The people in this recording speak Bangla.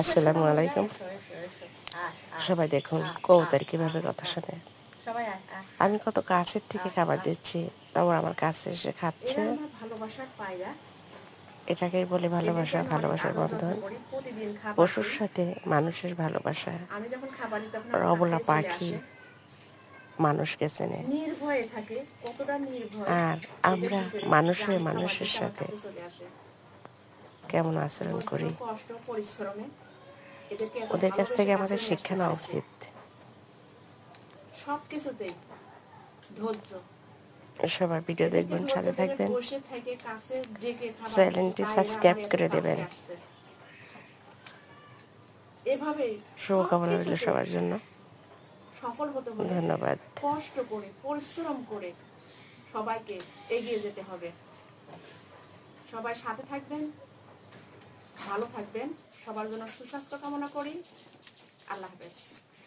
আসসালামু আলাইকুম। সবাই দেখুন কবুতর কিভাবে কথা শোনে। আমি কত কাছের থেকে খাবার দিচ্ছি, তাও আমার কাছে এসে খাচ্ছে। এটাকেই বলে ভালোবাসা, ভালোবাসার বন্ধন। পশুর সাথে মানুষের ভালোবাসা। অবলা পাখি মানুষকে চেনে, আর আমরা মানুষ হয়ে মানুষের সাথে কেমন আচরণ করি, ওদের কাছ থেকে আমাদের শিক্ষা নেওয়া উচিত। সবকিছুতেই ধৈর্য। সবার ভিডিও দেখবেন, সাথে থাকবেন, চ্যানেলটি সাবস্ক্রাইব করে দেবেন। এভাবে শুভকামনা রইল সবার জন্য। সফল হতে হলে ধন্যবাদ। কষ্ট করে পরিশ্রম করে সবাইকে এগিয়ে যেতে হবে। সবাই সাথে থাকবেন, ভালো থাকবেন। সবার জন্য সুস্বাস্থ্য কামনা করি। আল্লাহ হাফেজ।